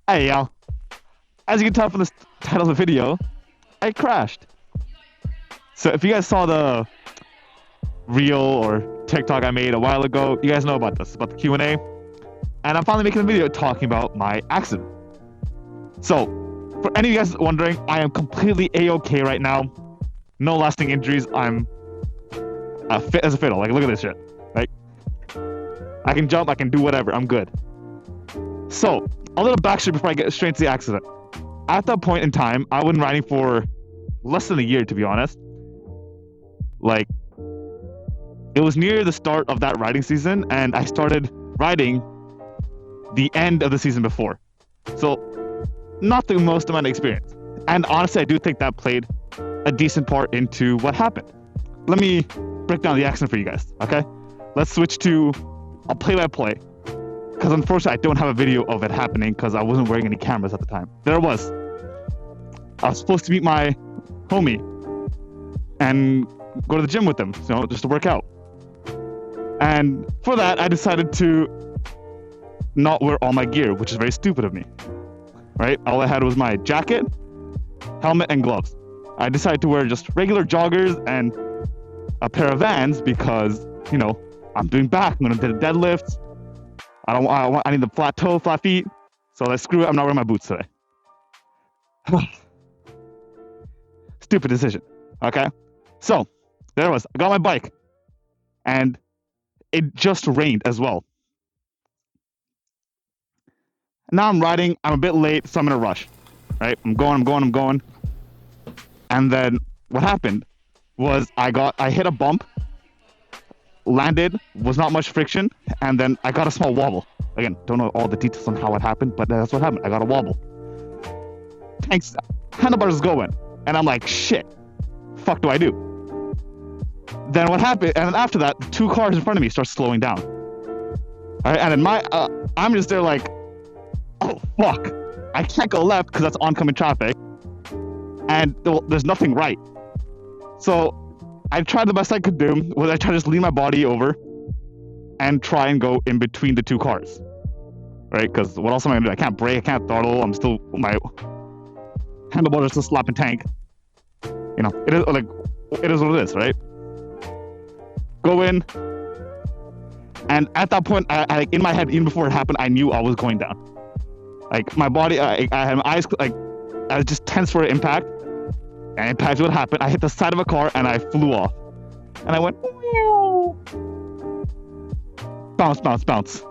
Hey, y'all. As you can tell from the title of the video, I crashed. So if you guys saw the reel or TikTok I made a while ago, you guys know about this, about the Q&A. And I'm finally making a video talking about my accident. So, for any of you guys wondering, I am completely A-okay right now. No lasting injuries. I'm fit as a fiddle. Like, look at this shit. Like, I can jump, I can do whatever. I'm good. So, a little backstory before I get straight into the accident. At that point in time, I was riding for less than a year, to be honest. Like, it was near the start of that riding season, and I started riding the end of the season before. So, not the most amount of experience. And honestly, I do think that played a decent part into what happened. Let me break down the accident for you guys, okay? Let's switch to a play-by-play. Because unfortunately, I don't have a video of it happening because I wasn't wearing any cameras at the time. There it was. I was supposed to meet my homie and go to the gym with him, you know, just to work out. And for that, I decided to not wear all my gear, which is very stupid of me, right? All I had was my jacket, helmet, and gloves. I decided to wear just regular joggers and a pair of Vans because, you know, I'm doing back. I'm going to do deadlifts. I need the flat toe, flat feet. So let's screw it. I'm not wearing my boots today. Stupid decision. Okay. So there it was. I got my bike and it just rained as well. Now I'm riding. I'm a bit late, so I'm in a rush. Right. I'm going. And then what happened was I hit a bump, landed, was not much friction, and then I got a small wobble. Again, don't know all the details on how it happened, but that's what happened. I got a wobble. Thanks, handlebars going, and I'm like, shit, fuck do I do? Then what happened? And then after that, two cars in front of me start slowing down. All right, and then I'm just there like, oh fuck, I can't go left because that's oncoming traffic, and there's nothing right. So I tried the best I could do. Was I tried to just lean my body over and try and go in between the two cars, right? Because what else am I gonna do? I can't brake, I can't throttle. I'm still, my handlebars are still slapping tank. You know, it is like, it is what it is, right? Go in, and at that point, I in my head, even before it happened, I knew I was going down. Like my body, I had my eyes, like I was just tense for impact. And impact what happened. I hit the side of a car and I flew off. And I went, meow. Bounce, bounce, bounce.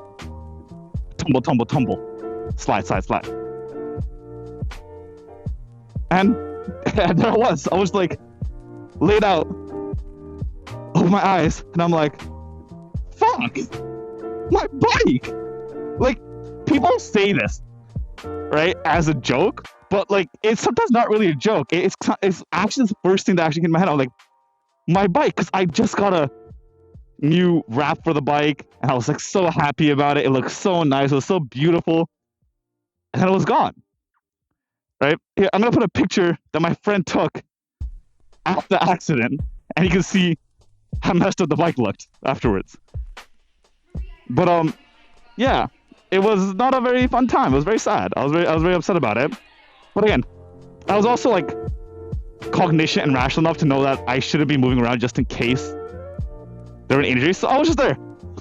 Tumble, tumble, tumble. Slide, slide, slide. And there I was like laid out over my eyes. And I'm like, fuck, my bike. Like, people say this, right, as a joke. But like, it's sometimes not really a joke. It's actually the first thing that actually came in my head. I was like, my bike, because I just got a new wrap for the bike, and I was like so happy about it. It looked so nice. It was so beautiful, and then it was gone. Right? Here, I'm gonna put a picture that my friend took after the accident, and you can see how messed up the bike looked afterwards. But yeah, it was not a very fun time. It was very sad. I was very upset about it. But again, I was also like cognition and rational enough to know that I shouldn't be moving around just in case there were an injury. So I was just there,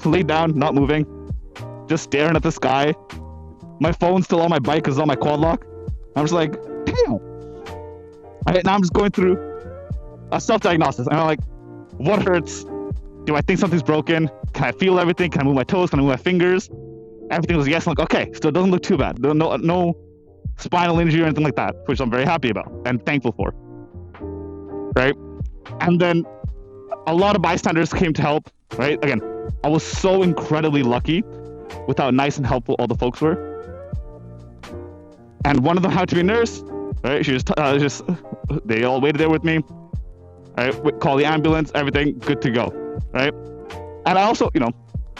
laid down, not moving, just staring at the sky. My phone's still on my bike because it's on my quad lock. I'm just like, damn. Now I'm just going through a self-diagnosis. And I'm like, what hurts? Do I think something's broken? Can I feel everything? Can I move my toes? Can I move my fingers? Everything was yes. I'm like, okay, still doesn't look too bad. No spinal injury or anything like that, which I'm very happy about and thankful for, right? And then a lot of bystanders came to help, right? Again, I was so incredibly lucky with how nice and helpful all the folks were. And one of them happened to be a nurse, right? She just they all waited there with me, right? Call the ambulance, everything good to go, right? And I also, you know,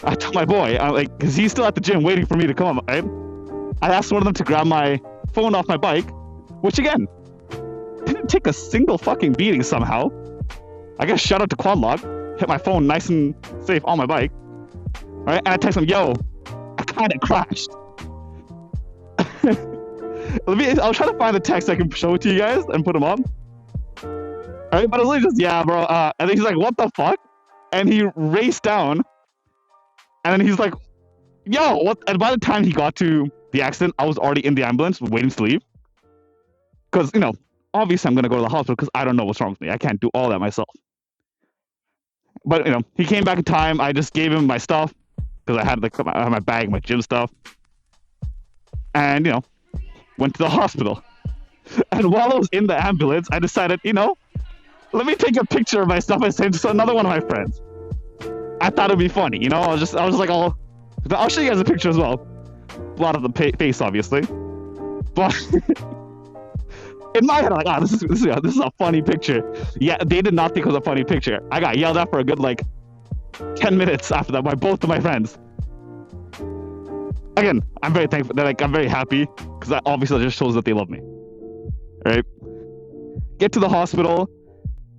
I told my boy, because he's still at the gym waiting for me to come, right? I asked one of them to grab my phone off my bike, which again, didn't take a single fucking beating somehow. I guess shout out to Quad Lock, hit my phone nice and safe on my bike, right? And I text him, yo, I kind of crashed. I'll try to find the text I can show it to you guys and put them on. Alright, but it was literally just, yeah, bro. And then he's like, what the fuck? And he raced down. And then he's like, yo, what? And by the time he got to the accident, I was already in the ambulance waiting to leave. Because, obviously I'm going to go to the hospital because I don't know what's wrong with me. I can't do all that myself. But, he came back in time. I just gave him my stuff because I had my bag, my gym stuff. And, went to the hospital. And while I was in the ambulance, I decided, let me take a picture of my stuff and send it to another one of my friends. I thought it'd be funny, I was like, I'll show you guys a picture as well. Blot of the face, obviously. But in my head, I'm like, this is a funny picture. Yeah, they did not think it was a funny picture. I got yelled at for a good 10 minutes after that by both of my friends. Again, I'm very thankful. I'm very happy because that obviously just shows that they love me. Right? Get to the hospital,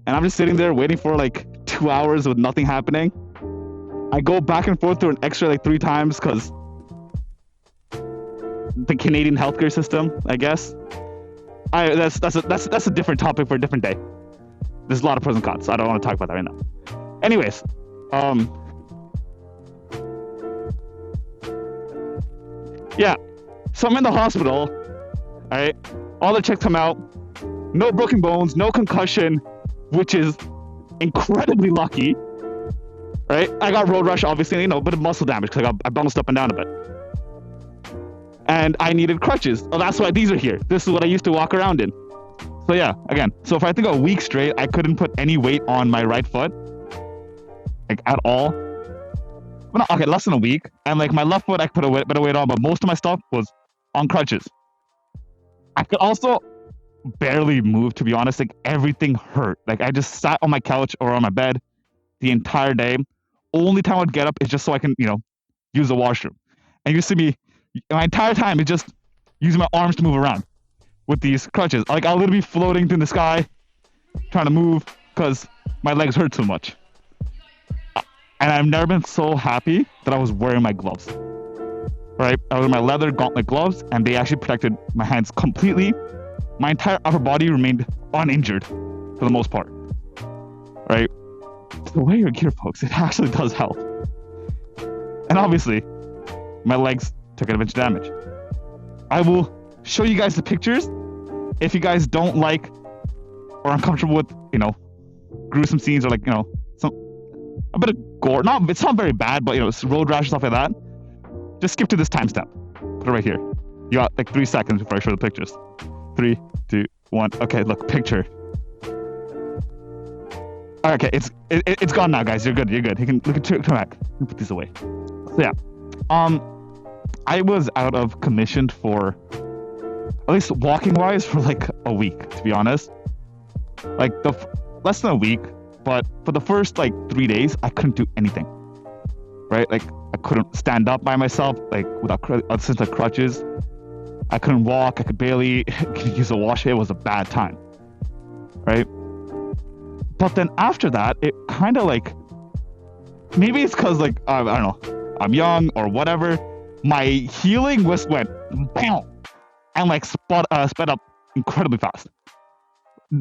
and I'm just sitting there waiting for 2 hours with nothing happening. I go back and forth through an X-ray 3 times because the Canadian healthcare system, I guess. That's a different topic for a different day. There's a lot of pros and cons, so I don't want to talk about that right now. Anyways, yeah. So I'm in the hospital. Alright. All the checks come out. No broken bones, no concussion, which is incredibly lucky. Right? I got road rash, obviously, a bit of muscle damage because I bounced up and down a bit. And I needed crutches. Oh, that's why these are here. This is what I used to walk around in. So yeah, again. So if I think a week straight, I couldn't put any weight on my right foot. At all. Well, okay, less than a week. And my left foot, I could put a bit of weight on, but most of my stuff was on crutches. I could also barely move, to be honest. Everything hurt. I just sat on my couch or on my bed the entire day. Only time I'd get up is just so I can, use the washroom. And you see me, my entire time is just using my arms to move around with these crutches. I'll literally be floating through the sky, trying to move because my legs hurt so much. And I've never been so happy that I was wearing my gloves. Right? I was wearing my leather gauntlet gloves, and they actually protected my hands completely. My entire upper body remained uninjured for the most part. Right? So wear your gear, folks. It actually does help. And obviously, my legs took a bunch of damage. I will show you guys the pictures. If you guys don't like or uncomfortable with, gruesome scenes or a bit of gore. It's not very bad, but it's road rash and stuff like that. Just skip to this timestamp. Put it right here. You got 3 seconds before I show the pictures. 3, 2, 1. Okay, look, picture. Okay, it's gone now, guys. You're good. You can look at turn back. Let me put these away. So yeah, I was out of commission for at least walking wise for a week, to be honest. Less than a week, but for the first 3 days, I couldn't do anything. Right? I couldn't stand up by myself, without crutches. I couldn't walk. I could barely use a wash. It was a bad time. Right? But then after that, it kind of maybe it's because I don't know, I'm young or whatever. My healing went bam, and sped up incredibly fast.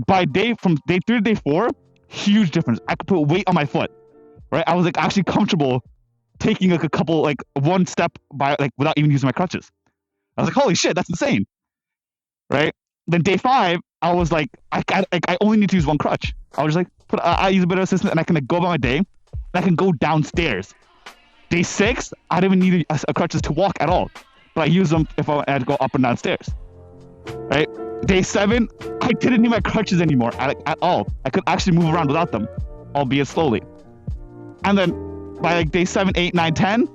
From day 3 to day 4, huge difference. I could put weight on my foot. Right? I was actually comfortable taking a couple one step without even using my crutches. I was holy shit, that's insane. Right? Then day 5, I was I only need to use one crutch. I was just I use a bit of assistance and I can go about my day. And I can go downstairs. Day 6, I didn't even need a crutches to walk at all. But I use them if I had to go up and downstairs. Right? Day 7, I didn't need my crutches anymore at all. I could actually move around without them, albeit slowly. And then by day 7, 8, 9, 10,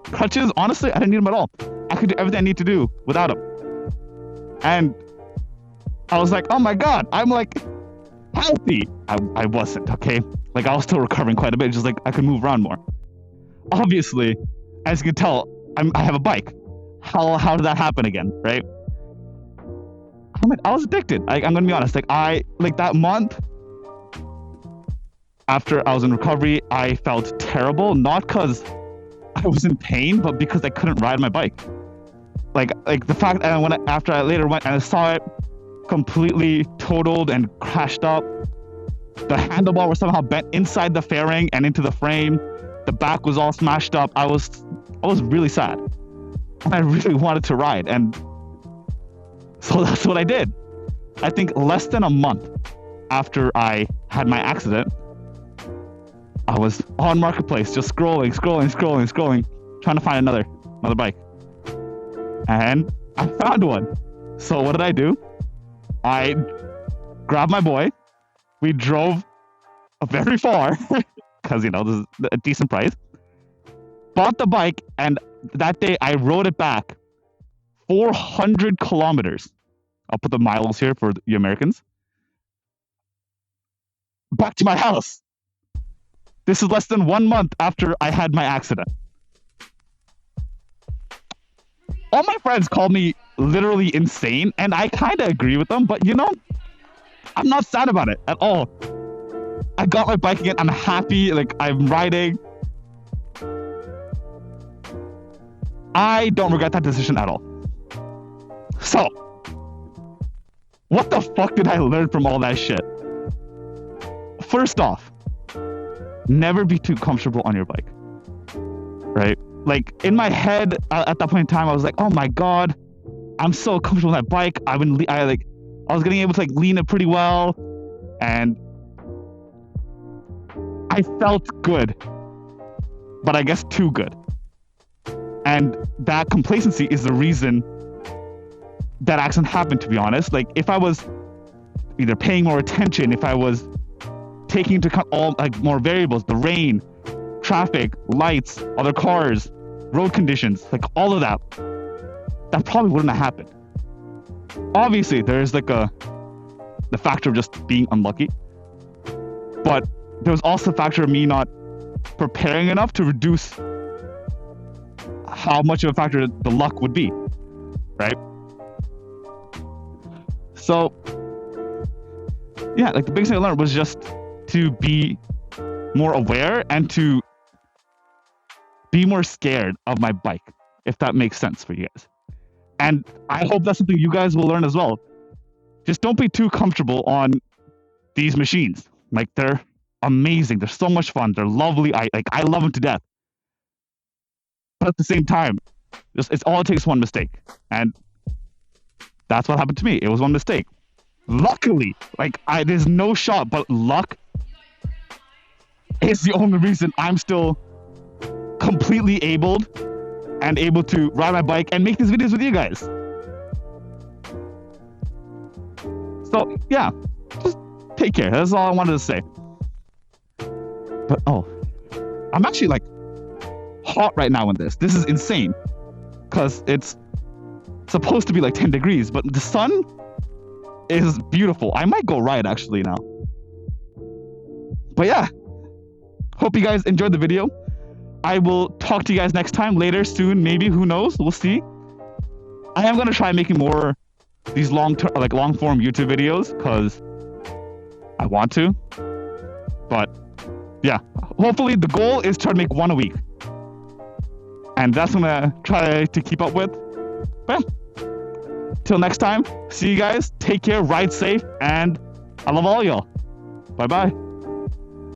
crutches, honestly, I didn't need them at all. I could do everything I need to do without them. And I was oh my god, I'm healthy. I wasn't, okay? I was still recovering quite a bit, just I could move around more. Obviously, as you can tell, I have a bike. How did that happen again, right? I was addicted. I'm gonna be honest. That month after I was in recovery, I felt terrible. Not because I was in pain, but because I couldn't ride my bike. like the fact, and after I later went and I saw it completely totaled and crashed up. The handlebar was somehow bent inside the fairing and into the frame. The back was all smashed up. I was really sad. And I really wanted to ride, and so that's what I did. I think less than a month after I had my accident, I was on Marketplace just scrolling, trying to find another bike. And I found one. So what did I do? I grabbed my boy. We drove very far because, this is a decent price. Bought the bike, and that day I rode it back 400 kilometers. I'll put the miles here for the Americans. Back to my house. This is less than 1 month after I had my accident. All my friends call me literally insane, and I kind of agree with them, but I'm not sad about it at all. I got my bike again. I'm happy. Like, I'm riding. I don't regret that decision at all. So, what the fuck did I learn from all that shit? First off, never be too comfortable on your bike. Right? Like, in my head, at that point in time, I was like, oh my god, I'm so comfortable on that bike. I was getting able to lean it pretty well, and I felt good, but I guess too good. And that complacency is the reason that accident happened, to be honest. Like, if I was either paying more attention, if I was taking into account all more variables, the rain, traffic, lights, other cars, road conditions, all of that, that probably wouldn't have happened. Obviously, there's the factor of just being unlucky, but there was also the factor of me not preparing enough to reduce how much of a factor the luck would be, right? So, yeah, the biggest thing I learned was just to be more aware and to be more scared of my bike, if that makes sense for you guys. And I hope that's something you guys will learn as well. Just don't be too comfortable on these machines. They're amazing. They're so much fun. They're lovely. I love them to death. But at the same time, it's all it takes one mistake. And that's what happened to me. It was one mistake. Luckily, there's no shot, but luck is the only reason I'm still completely abled and able to ride my bike and make these videos with you guys. So, yeah, just take care. That's all I wanted to say. But, I'm actually, hot right now in this. This is insane. Because it's supposed to be, 10 degrees, but the sun is beautiful. I might go ride, actually, now. But, yeah. Hope you guys enjoyed the video. I will talk to you guys next time, later, soon, maybe, who knows, we'll see. I am going to try making more these long form YouTube videos, because I want to. But, yeah, hopefully the goal is to make one a week. And that's what I'm going to try to keep up with. But yeah, till next time, see you guys, take care, ride safe, and I love all y'all. Bye-bye.